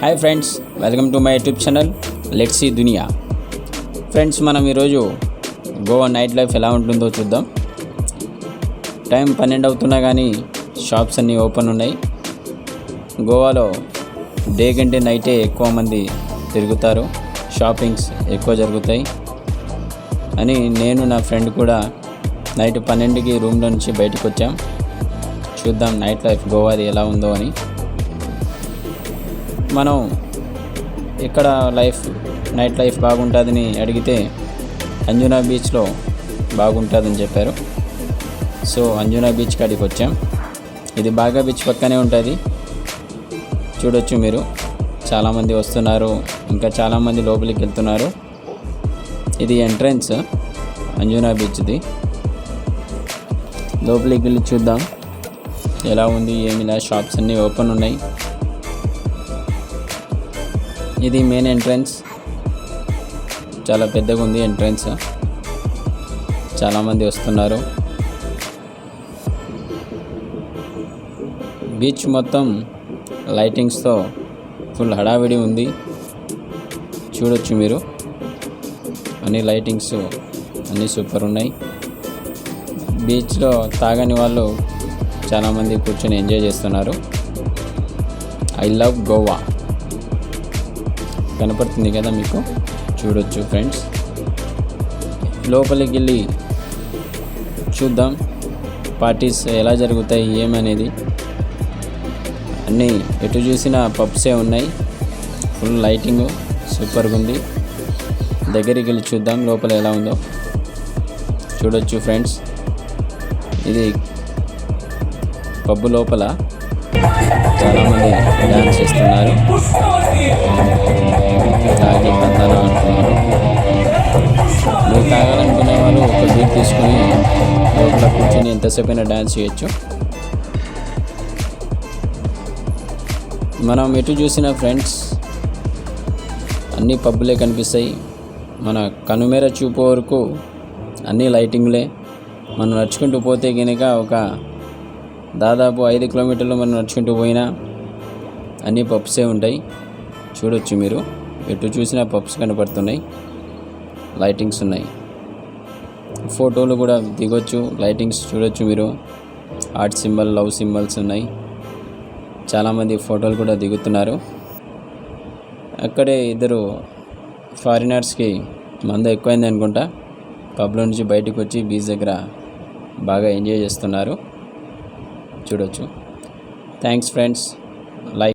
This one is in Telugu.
Hi friends, welcome to my YouTube channel let's see Duniya. Friends, మనం ఈరోజు గోవా నైట్ లైఫ్ ఎలా ఉంటుందో చూద్దాం. టైం 12 అవుతున్నా కానీ షాప్స్ అన్నీ ఓపెన్ ఉన్నాయి. గోవాలో డే కంటే నైటే ఎక్కువ మంది తిరుగుతారు, షాపింగ్స్ ఎక్కువ జరుగుతాయి అని నేను నా ఫ్రెండ్ కూడా నైట్ 12కి రూమ్లో నుంచి బయటకు వచ్చాం. చూద్దాం నైట్ లైఫ్ గోవాది ఎలా ఉందో అని. మనం ఇక్కడ నైట్ లైఫ్ బాగుంటుందని అడిగితే అంజునా బీచ్లో బాగుంటుందని చెప్పారు. సో అంజునా బీచ్ కాడికి వచ్చాం. ఇది బాగా బీచ్ పక్కనే ఉంటుంది, చూడొచ్చు మీరు. చాలామంది వస్తున్నారు, ఇంకా చాలామంది లోపలికి వెళ్తున్నారు. ఇది ఎంట్రన్స్ అంజునా బీచ్ది. లోపలికి వెళ్ళి చూద్దాం ఎలా ఉంది ఏమిలా. షాప్స్ అన్నీ ఓపెన్ ఉన్నాయి. ఇది మెయిన్ ఎంట్రన్స్, చాలా పెద్దగా ఉంది ఎంట్రన్స్. చాలామంది వస్తున్నారు. బీచ్ మొత్తం లైటింగ్స్తో ఫుల్ హడావిడి ఉంది, చూడొచ్చు మీరు. అన్ని లైటింగ్స్ అన్నీ సూపర్ ఉన్నాయి. బీచ్లో తాగని వాళ్ళు చాలామంది కూర్చొని ఎంజాయ్ చేస్తున్నారు. ఐ లవ్ గోవా కనపడుతుంది కదా మీకు, చూడొచ్చు ఫ్రెండ్స్. లోపలికి వెళ్ళి చూద్దాం పార్టీస్ ఎలా జరుగుతాయి ఏమనేది. అన్నీ ఎటు చూసినా పబ్సే ఉన్నాయి, ఫుల్ లైటింగ్ సూపర్గా ఉంది. దగ్గరికి వెళ్ళి చూద్దాం లోపల ఎలా ఉందో. చూడొచ్చు ఫ్రెండ్స్, ఇది పబ్బు లోపల చాలామంది డ్యాన్స్ చేస్తున్నారు, తాగి తందాన అంటున్నారు. మీరు తాగాలనుకునే వాళ్ళు ఒక బీట్ తీసుకొని లోపల కూర్చొని ఎంతసేపు అయినా డ్యాన్స్ చేయొచ్చు. మనం ఎటు చూసిన ఫ్రెండ్స్ అన్ని పబ్బులే కనిపిస్తాయి. మన కనుమేర చూపు వరకు అన్ని లైటింగ్లే. మనం నడుచుకుంటూ పోతే కనుక ఒక దాదాపు 5 కిలోమీటర్లు మనం నడుచుకుంటూ పోయినా అన్ని పబ్సే ఉంటాయి. చూడొచ్చు మీరు, ఎటు చూసినా పబ్స్ కనపడుతున్నాయి, లైటింగ్స్ ఉన్నాయి. ఫోటోలు కూడా దిగొచ్చు, లైటింగ్స్ చూడొచ్చు మీరు. హార్ట్ సింబల్, లవ్ సింబల్స్ ఉన్నాయి. చాలామంది ఫోటోలు కూడా దిగుతున్నారు. అక్కడే ఇద్దరు ఫారినర్స్కి మందు ఎక్కువైంది అనుకుంటా, పబ్లో నుంచి బయటకు వచ్చి బీచ్ దగ్గర బాగా ఎంజాయ్ చేస్తున్నారు, చూడొచ్చు. Thanks friends. లైక్